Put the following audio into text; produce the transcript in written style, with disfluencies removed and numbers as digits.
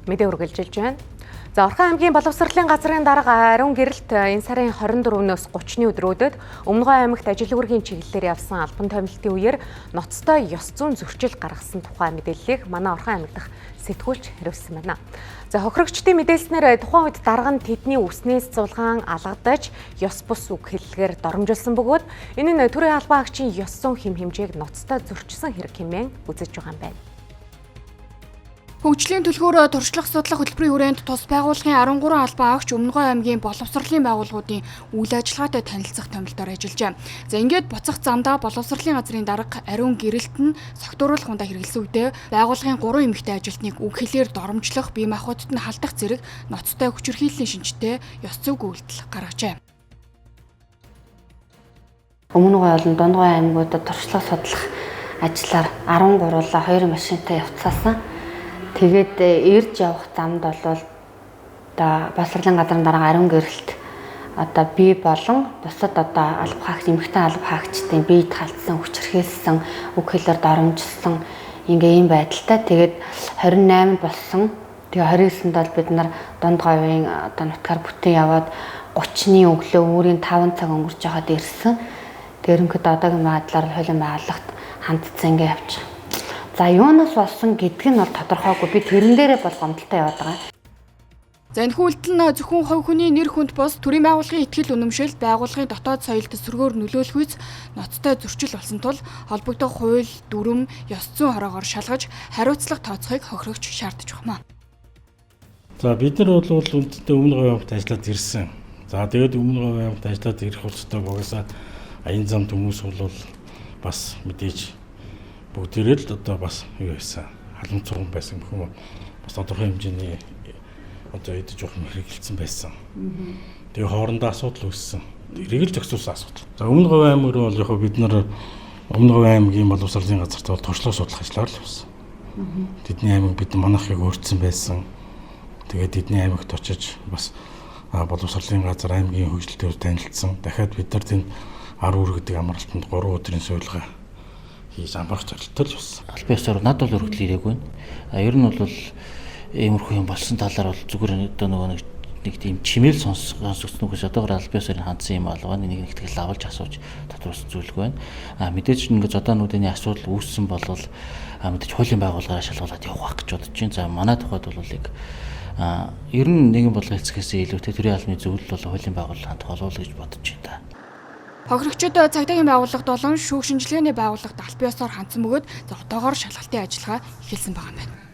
Мэдээ үргэлжилж байна. За Орхон аймгийн боловсролын газрын дарга ариун гэрэлт энэ сарын 24-өөс 30-ны өдрүүдэд Өмнөгов аймагт ажил үүргийн чиглэлээр явсан албан томилтын үеэр ноцтой ёс зүйн зөрчил гаргасан тухай мэдээллийг манай Орхон аймаг дахь сэтгүүлч хариулсан байна. За хохирогчдын мэдээлснээр тухайн үед дарга нь тэдний үснээс цулгаан алгадаж ёс бус үг хэллэгээр доромжилсан бөгөөд энэ нь төрийн албан агчийн ёс зүйн хэм хэмжээг ноцтой зөрчсөн хэрэг хэмээн үзэж байгаа юм байна. Хөгжлийн төлхөөр туршлах судлах хөтөлбөрийн хүрээнд тус байгууллагын 13 албан агч Өмнөгов аймгийн боловсролын байгууллагуудын үйл ажиллагаатай танилцах томилтоор ажиллажээ. За ингээд буцах замдаа боловсролын газрын дарга ариун гэрэлт нь согтууруулах хундаа хэрэгэлсэн үедээ байгууллагын 3 эмэгтэй ажилтныг үг хэлээр доромжлох, бие махбодод нь халдах зэрэг ноцтой хүчирхийллийн шинжтэй ёс зүйн үйлдэл гаргажээ. Өмнөгов болон Дундгой аймагуудад туршлага судлах ажлаар 13-ла 2 машинтай явцаасан. Тэгээд ирж явах замд бол боловсролын газрын дарга ариун гэрэлт би болон бусад алба хаагч эмэгтэй алба хаагчдын биед халтсан, хүчирхийлсэн, үг хэлээр доромжилсан ийм байдалтай. Тэгээд 28-нд болсон. Тэгээ 29-нд бол бид нар Дундговын нутгаар бүтэн яваад 30-ны өглөө өөрийн 5 цаг өнгөрч байгаад ирсэн. Тэрнхэд одоогийн байдлаар хуулийн байгууллагт хандцсан явж байгаа. За юунаас болсон гэдг нь бол тодорхойгүй. Би тэрэн дээрээ бол гомдолтой яваад байгаа. За энэ үйлдэл нь зөвхөн хувь хүний нэр хүнд бус төрийн байгууллагын ихтгэл үнэмшил байгууллагын дотоод соёлд сөргөөр нөлөөлөх үс ноцтой зөрчил болсон тул холбогдох хууль, дүрм, ёс зүйн хороогоор шалгаж хариуцлага тооцохыг хохирогч шаардаж байна. За бид нар бол үндэстэн Өмнөгов аймагт ажиллаад ирсэн. За тэгээд Өмнөгов аймагт ажиллаад ирэх hulцтай угаасаа аян замд хүмүүс бол бас мэдээж бүгдээрээ л бас юу байсан халамцсан байсан гэх юм уу бас тодорхой хэмжээний идэж явах хэрэгэлсэн байсан. Тэгээ хоорондоо асуудал үүссэн. Тэрийг л зохицуулсан асуудал. За Өмнөгов аймаг руу бол яг бид нар Өмнөгов аймгийн боловсролын газарт бол туршлага судлах ажиллаар л явсан. Тэдний аймаг бид манайхыг өөрчилсөн байсан. Тэгээд тэдний аймагт очиж бас боловсролын газар аймгийн хөгжилтөөр танилцсан. Дахиад бид нар тэнд ар үр гэдэг амралтанд 3 өдрийн суулгаа хийж амрах зорилттой л болсон. Албан ёсоор надад бол хүртэл ирээгүй. Ер нь бол иймэрхүү юм болсон талаар бол зүгээр нэг тийм чимээл сонсогдсон үгээс одоогоор албан ёсоор хандсан юм алгаа нэг ихтгэл авалж асууж тодорхойлсон зүйлгүй байна. Мэдээж ингээд зодаануудын асуудал үүссэн болвол мэдээж хуулийн байгууллагаараа шалгуулад явах гэж бодож байна. За манай тухайд бол ер нь нэгэн бодлого хэлцгээсээ илүү төрийн албаны зөвлөл бол хуулийн байгууллагын хандгуулах гэж бодож байна. Хохирогчид цагдаагийн байгууллагт болон шүүх шинжилгээний байгууллагт албан ёсоор хандсан бөгөөд одоогоор шалгалтын ажиллагаа эхэлсэн байгаа юм байна.